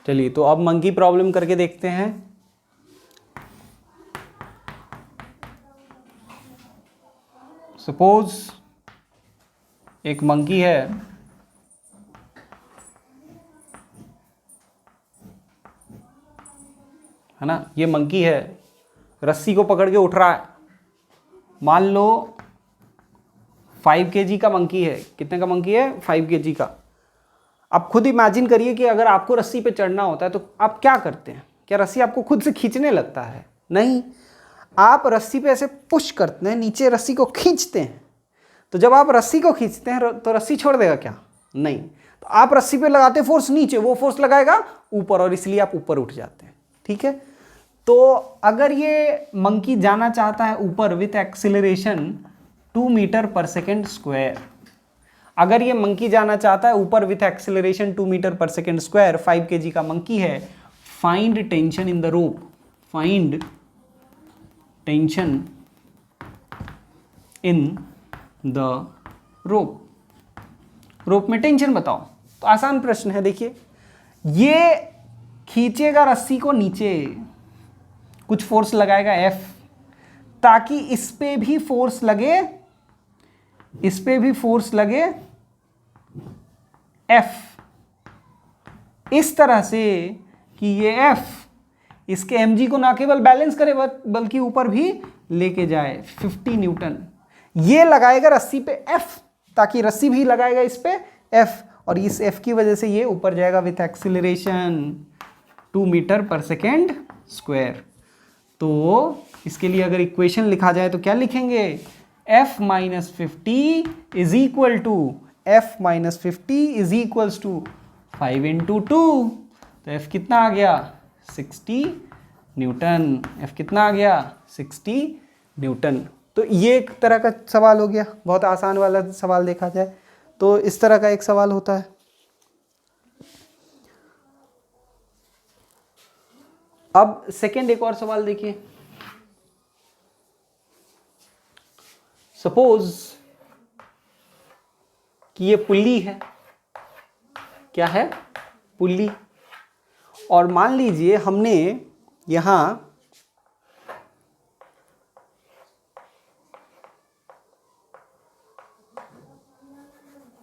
चलिए तो अब मंकी प्रॉब्लम करके देखते हैं। सपोज एक मंकी है ना, ये मंकी है, रस्सी को पकड़ के उठ रहा है। मान लो 5 kg का मंकी है। कितने का मंकी है? 5 kg का। अब खुद इमेजिन करिए कि अगर आपको रस्सी पे चढ़ना होता है तो आप क्या करते हैं? क्या रस्सी आपको खुद से खींचने लगता है? नहीं, आप रस्सी पे ऐसे पुश करते हैं, नीचे रस्सी को खींचते हैं। तो जब आप रस्सी को खींचते हैं तो रस्सी छोड़ देगा क्या? नहीं। तो आप रस्सी पे लगाते फोर्स नीचे, वो फोर्स लगाएगा ऊपर, और इसलिए आप ऊपर उठ जाते हैं। ठीक है, तो अगर ये मंकी जाना चाहता है ऊपर with acceleration 2 meter per second square, अगर ये मंकी जाना चाहता है ऊपर with acceleration 2 meter per second square, 5 kg का मंकी है, find tension in the rope, find tension in the rope, rope में टेंशन बताओ। तो आसान प्रश्न है। देखिए, ये खींचेगा रस्सी को नीचे, कुछ फोर्स लगाएगा F, ताकि इस पे भी फोर्स लगे, इस पे भी फोर्स लगे F, इस तरह से कि ये F इसके mg को ना केवल बैलेंस करे बल्कि ऊपर भी लेके जाए। 50 न्यूटन ये लगाएगा रस्सी पे F, ताकि रस्सी भी लगाएगा इस पे F, और इस F की वजह से ये ऊपर जाएगा with acceleration 2 meter per second square. तो इसके लिए अगर इक्वेशन लिखा जाए तो क्या लिखेंगे? F minus 50 is equal to, F minus 50 is equals to 5 into 2। तो F कितना आ गया? 60 न्यूटन। F कितना आ गया? 60 न्यूटन। तो ये एक तरह का सवाल हो गया, बहुत आसान वाला सवाल देखा जाए तो इस तरह का एक सवाल होता है। अब सेकेंड एक और सवाल देखिए। सपोज कि ये पुल्ली है। क्या है? पुल्ली। और मान लीजिए हमने यहां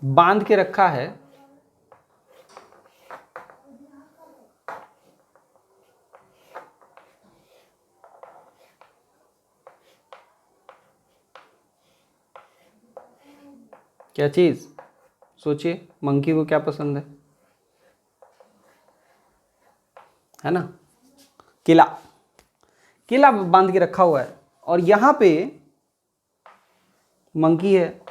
बांध के रखा है क्या चीज? सोचिए, मंकी को क्या पसंद है ना? केला। केला बांध के रखा हुआ है और यहां पे मंकी है।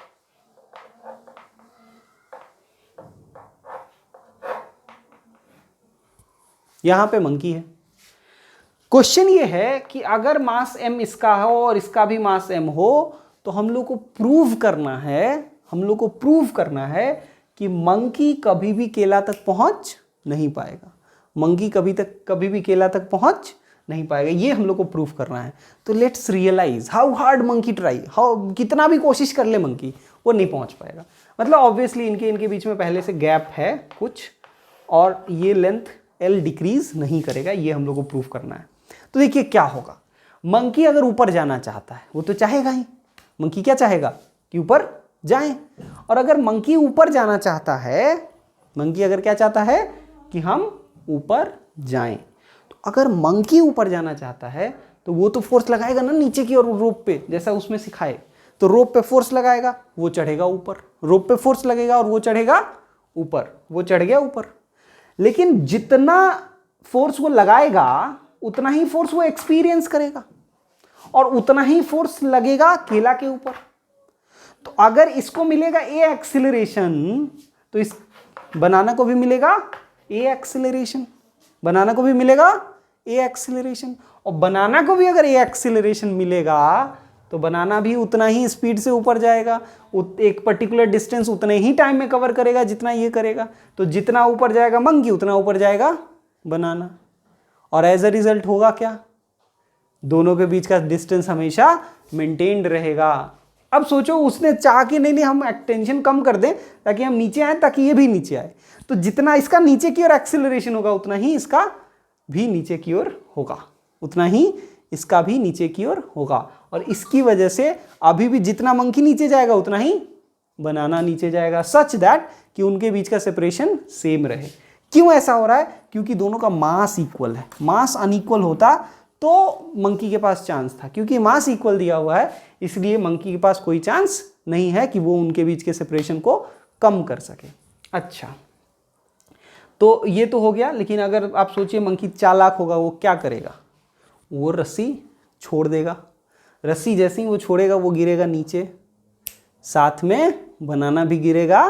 यहां पे मंकी है। क्वेश्चन ये है कि अगर मास m इसका हो और इसका भी मास m हो तो हम लोग को प्रूव करना है, कि मंकी कभी भी केला तक पहुंच नहीं पाएगा। मंकी कभी भी केला तक पहुंच नहीं पाएगा, ये हम लोग को प्रूव करना है। तो let's realise how hard monkey try, कितना भी कोशिश कर ले मंकी, वो नहीं पहुंच पाएगा। मतलब ऑब्वियसली इनके बीच में पहले से गैप है कुछ, और ये लेंथ L डिक्रीज नहीं करेगा, ये हम लोग को प्रूव करना है। तो देखिए क्या होगा, मंकी अगर ऊपर जाना चाहता है, वो तो चाहेगा ही, मंकी क्या चाहेगा? कि ऊपर जाएं। और अगर मंकी ऊपर जाना चाहता है, मंकी अगर क्या चाहता है? कि हम ऊपर जाएं। तो अगर मंकी ऊपर जाना चाहता है तो वो तो फोर्स लगाएगा ना नीचे की ओर रोप पे, जैसा उसमें सिखाए। तो रोप पे फोर्स लगाएगा, वो चढ़ेगा ऊपर, रोप पे फोर्स लगेगा और वो चढ़ेगा ऊपर, वो चढ़ गया ऊपर। लेकिन जितना फोर्स वो लगाएगा उतना ही फोर्स वो एक्सपीरियंस करेगा और उतना ही फोर्स लगेगा केला के ऊपर। तो अगर इसको मिलेगा ए एक्सिलरेशन तो इस बनाना को भी मिलेगा ए एक्सिलरेशन, बनाना को भी मिलेगा ए एक्सिलरेशन। और बनाना को भी अगर ए एक्सिलरेशन मिलेगा तो बनाना भी उतना ही स्पीड से ऊपर जाएगा, एक पर्टिकुलर डिस्टेंस उतने ही टाइम में कवर करेगा जितना ये करेगा। तो जितना ऊपर जाएगा मंकी उतना ऊपर जाएगा बनाना, और एज अ रिजल्ट होगा क्या? दोनों के बीच का डिस्टेंस हमेशा मेंटेन्ड रहेगा। अब सोचो उसने चाह के नहीं हम टेंशन कम कर दें ताकि हम नीचे आए, ताकि ये भी नीचे आए, तो जितना इसका नीचे की ओर एक्सेलरेशन होगा उतना ही इसका भी नीचे की ओर होगा, उतना ही इसका भी नीचे की ओर होगा। और इसकी वजह से अभी भी जितना मंकी नीचे जाएगा उतना ही बनाना नीचे जाएगा, सच दैट कि उनके बीच का सेपरेशन सेम रहे। क्यों ऐसा हो रहा है? क्योंकि दोनों का मास इक्वल है। मास अनइक्वल होता तो मंकी के पास चांस था, क्योंकि मास इक्वल दिया हुआ है इसलिए मंकी के पास कोई चांस नहीं है कि वो उनके बीच के सेपरेशन को कम कर सके। अच्छा, तो ये तो हो गया। लेकिन अगर आप सोचिए मंकी चालाक होगा, वो क्या करेगा? वो रस्सी छोड़ देगा। रस्सी जैसे ही वो छोड़ेगा वो गिरेगा नीचे, साथ में बनाना भी गिरेगा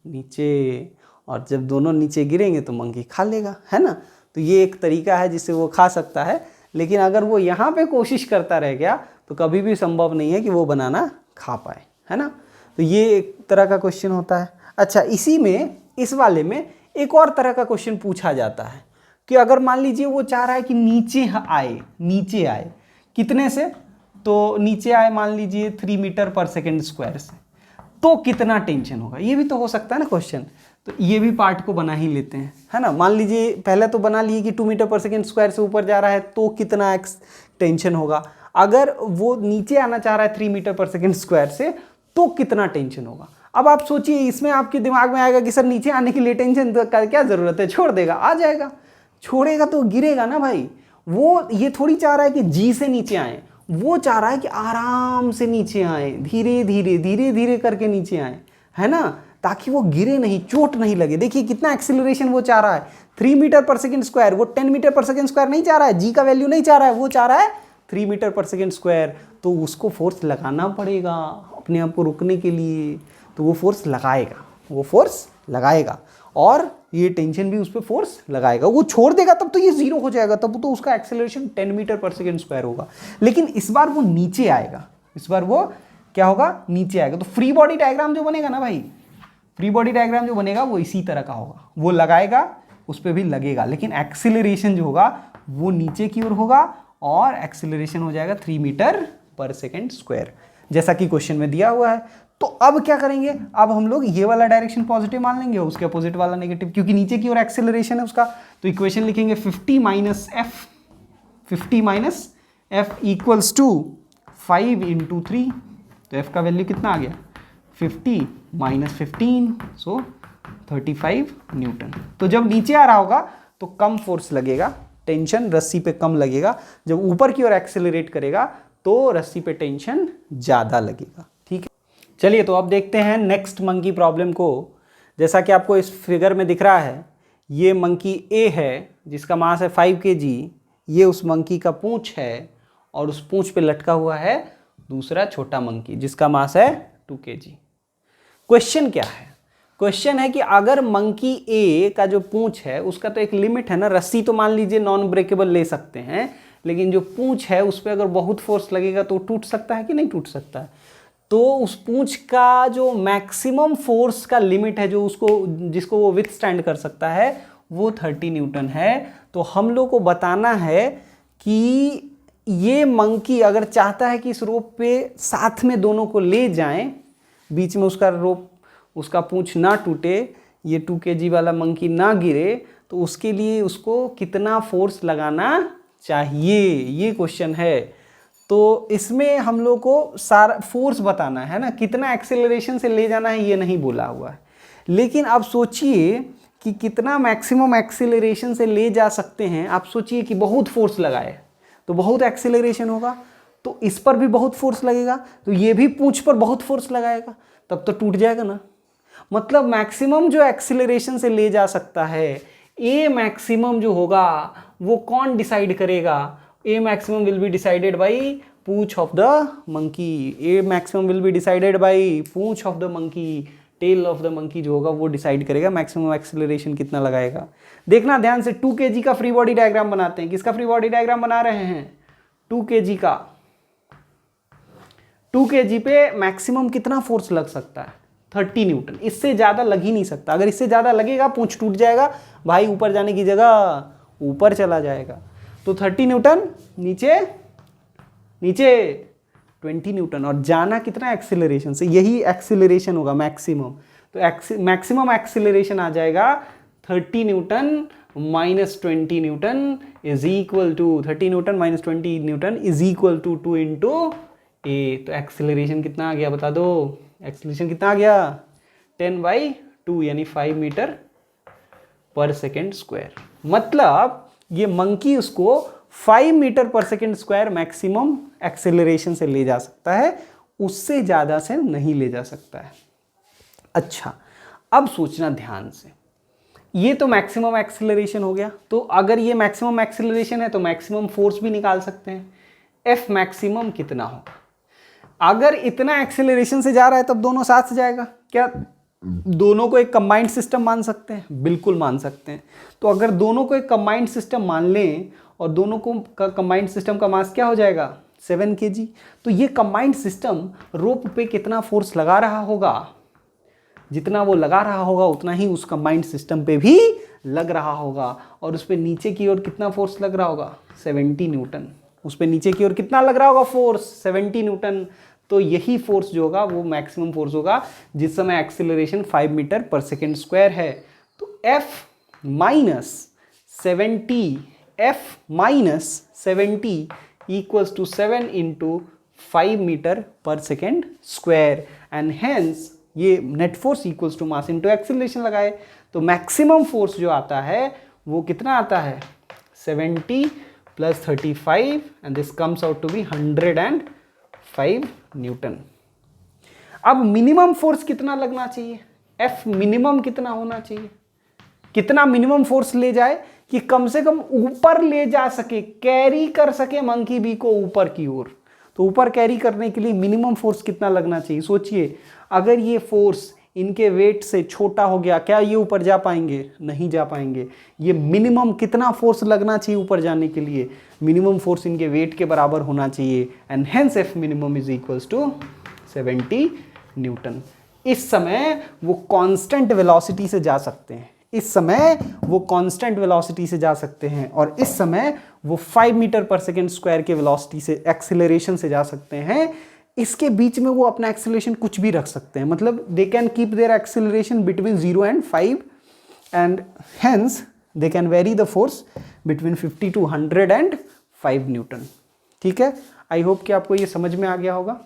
नीचे, और जब दोनों नीचे गिरेंगे तो मंकी खा लेगा, है ना। तो ये एक तरीका है जिससे वो खा सकता है। लेकिन अगर वो यहाँ पे कोशिश करता रह गया तो कभी भी संभव नहीं है कि वो बनाना खा पाए, है ना। तो ये एक तरह का क्वेश्चन होता है। अच्छा, इसी में इस वाले में एक और तरह का क्वेश्चन पूछा जाता है कि अगर मान लीजिए वो चाह रहा है कि नीचे आए कितने से, तो नीचे आए मान लीजिए 3 मीटर पर सेकेंड स्क्वायर से, तो कितना टेंशन होगा? ये भी तो हो सकता है ना क्वेश्चन। तो ये भी पार्ट को बना ही लेते हैं, है ना। मान लीजिए पहले तो बना लिए कि 2 मीटर पर सेकेंड स्क्वायर से ऊपर जा रहा है तो कितना टेंशन होगा। अगर वो नीचे आना चाह रहा है 3 मीटर पर सेकेंड स्क्वायर से तो कितना टेंशन होगा। अब आप सोचिए, इसमें आपके दिमाग में आएगा कि सर नीचे आने के लिए टेंशन का क्या ज़रूरत है, छोड़ देगा, आ जाएगा। छोड़ेगा तो गिरेगा ना भाई। वो ये थोड़ी चाह रहा है कि जी से नीचे आए, वो चाह रहा है कि आराम से नीचे आए, धीरे धीरे करके नीचे आए, है ना, ताकि वो गिरे नहीं, चोट नहीं लगे। देखिए कितना एक्सीलरेशन वो चाह रहा है, 3 मीटर पर सेकेंड स्क्वायर। वो 10 मीटर पर सेकेंड स्क्वायर नहीं चाह रहा है, जी का वैल्यू नहीं चाह रहा है, वो चाह रहा है 3 मीटर पर सेकेंड स्क्वायर। तो उसको फोर्स लगाना पड़ेगा अपने आप को रुकने के लिए, तो वो फोर्स लगाएगा, और ये टेंशन भी उस पर फोर्स लगाएगा। वो छोड़ देगा तब तो ये जीरो हो जाएगा, तब तो उसका acceleration 10 metre per second square होगा। लेकिन इस बार वो नीचे आएगा, इस बार वो क्या होगा, नीचे आएगा। तो फ्री बॉडी डायग्राम जो बनेगा ना भाई, फ्री बॉडी डायग्राम जो बनेगा वो इसी तरह का होगा। वो लगाएगा, उस पर भी लगेगा, लेकिन एक्सीलरेशन जो होगा वो नीचे की ओर होगा, और एक्सीलरेशन हो जाएगा 3 मीटर पर सेकेंड स्क्वायर, जैसा कि क्वेश्चन में दिया हुआ है। तो अब क्या करेंगे, अब हम लोग ये वाला डायरेक्शन पॉजिटिव मान लेंगे, उसके अपोजिट वाला नेगेटिव, क्योंकि नीचे की ओर एक्सेलरेशन है उसका। तो इक्वेशन लिखेंगे 50 माइनस एफ इक्वल्स टू 5 × 3। तो एफ का वैल्यू कितना आ गया, 50 माइनस 15, सो 35 न्यूटन। तो जब नीचे आ रहा होगा तो कम फोर्स लगेगा, टेंशन रस्सी पे कम लगेगा। जब ऊपर की ओर एक्सेलरेट करेगा तो रस्सी पे टेंशन ज़्यादा लगेगा। ठीक है, चलिए तो अब देखते हैं नेक्स्ट मंकी प्रॉब्लम को। जैसा कि आपको इस फिगर में दिख रहा है, ये मंकी ए है जिसका मास है 5 kg। ये उस मंकी का पूंछ है, और उस पूंछ पे लटका हुआ है दूसरा छोटा मंकी जिसका मास है 2 kg। क्वेश्चन क्या है? क्वेश्चन है कि अगर मंकी ए का जो पूंछ है उसका तो एक लिमिट है ना, रस्सी तो मान लीजिए नॉन ब्रेकेबल ले सकते हैं, लेकिन जो पूंछ है उस पर अगर बहुत फोर्स लगेगा तो टूट सकता है कि नहीं टूट सकता है। तो उस पूंछ का जो मैक्सिमम फोर्स का लिमिट है, जो जिसको वो विथस्टैंड कर सकता है, वो 30 न्यूटन है। तो हम लोग को बताना है कि ये मंकी अगर चाहता है कि इस रोप पे साथ में दोनों को ले जाएं, बीच में उसका रोप, उसका पूंछ ना टूटे, ये 2 kg वाला मंकी ना गिरे, तो उसके लिए उसको कितना फोर्स लगाना चाहिए, ये क्वेश्चन है। तो इसमें हम लोग को सारा फोर्स बताना है ना, कितना एक्सेलरेशन से ले जाना है ये नहीं बोला हुआ है। लेकिन आप सोचिए कि कितना मैक्सिमम एक्सेलरेशन से ले जा सकते हैं। आप सोचिए कि बहुत फोर्स लगाए तो बहुत एक्सेलरेशन होगा, तो इस पर भी बहुत फोर्स लगेगा, तो ये भी पूंछ पर बहुत फोर्स लगाएगा, तब तो टूट जाएगा ना। मतलब मैक्सिमम जो एक्सेलरेशन से ले जा सकता है, ए मैक्सिमम जो होगा वो कौन डिसाइड करेगा? A maximum will be decided by पूंछ of the monkey. A maximum will be decided by पूंछ of the monkey. Tail of the monkey जो होगा वो डिसाइड करेगा मैक्सिमम एक्सेलरेशन कितना लगाएगा। देखना ध्यान से, 2 kg का फ्री बॉडी डायग्राम बनाते हैं। किसका फ्री बॉडी डायग्राम बना रहे हैं? 2 kg का। 2 kg पे मैक्सिमम कितना फोर्स लग सकता है? 30 न्यूटन। इससे ज़्यादा लग ही नहीं सकता। अगर इससे ज़्यादा लगेगा पूंछ टूट जाएगा भाई, ऊपर जाने की जगह ऊपर चला जाएगा। तो 30 न्यूटन नीचे नीचे 20 न्यूटन, और जाना कितना एक्सेलरेशन से, यही एक्सेलरेशन होगा मैक्सिमम, तो मैक्सिमम एक्सेलरेशन आ जाएगा 30 newton minus 20 newton is equal to 30 newton minus 20 newton is equal to 2 into a. तो एक्सेलरेशन कितना आ गया बता दो, एक्सेलरेशन कितना आ गया 10/2 यानी 5 मीटर पर सेकेंड स्क्वायर। मतलब ये मंकी उसको 5 metre per second square maximum acceleration से ले जा सकता है, उससे ज़्यादा से नहीं ले जा सकता है। अच्छा, अब सोचना ध्यान से, ये तो मैक्सिमम एक्सेलरेशन हो गया, तो अगर ये मैक्सिमम एक्सेलरेशन है तो मैक्सिमम फोर्स भी निकाल सकते हैं। एफ मैक्सिमम कितना होगा? अगर इतना एक्सेलरेशन से जा रहा है तब दोनों साथ से जाएगा, क्या दोनों को एक कंबाइंड सिस्टम मान सकते हैं? बिल्कुल मान सकते हैं। तो अगर दोनों को एक कंबाइंड सिस्टम मान लें और दोनों को कंबाइंड सिस्टम का मास क्या हो जाएगा 7 kg, तो ये कंबाइंड सिस्टम रोप पे कितना फोर्स लगा रहा होगा? जितना वो लगा रहा होगा उतना ही उस कंबाइंड सिस्टम पे भी लग रहा होगा, और उस पे नीचे की ओर कितना फोर्स लग रहा होगा 70 न्यूटन। उस पे नीचे की ओर कितना लग रहा होगा फोर्स 70 न्यूटन। तो यही फोर्स जो होगा वो मैक्सिमम फोर्स होगा जिस समय acceleration 5 metre per second square है। तो F minus 70 equals to 7 into 5 metre per second square, and hence ये net force equals to mass into acceleration लगाए, तो मैक्सिमम फोर्स जो आता है वो कितना आता है 70 plus 35 and this comes out to be 105 newton. अब मिनिमम फोर्स कितना लगना चाहिए? एफ मिनिमम कितना होना चाहिए? कितना मिनिमम फोर्स ले जाए कि कम से कम ऊपर ले जा सके, कैरी कर सके मंकी बी को ऊपर की ओर। तो ऊपर कैरी करने के लिए मिनिमम फोर्स कितना लगना चाहिए? सोचिए, अगर ये फोर्स इनके वेट से छोटा हो गया, क्या ये ऊपर जा पाएंगे? नहीं जा पाएंगे। ये मिनिमम कितना फोर्स लगना चाहिए ऊपर जाने के लिए? मिनिमम फोर्स इनके वेट के बराबर होना चाहिए, and hence F minimum is equals to 70 newton. इस समय वो कांस्टेंट वेलोसिटी से जा सकते हैं, इस समय वो कांस्टेंट वेलोसिटी से जा सकते हैं, और इस समय वो 5 मीटर पर सेकेंड स्क्वायर के वेलोसिटी से एक्सेलरेशन से जा सकते हैं। इसके बीच में वो अपना एक्सेलरेशन कुछ भी रख सकते हैं, मतलब they can keep their acceleration between 0 and 5 and hence they can very the force between 50 to 105 Newton. ठीक है, आई होप कि आपको ये समझ में आ गया होगा।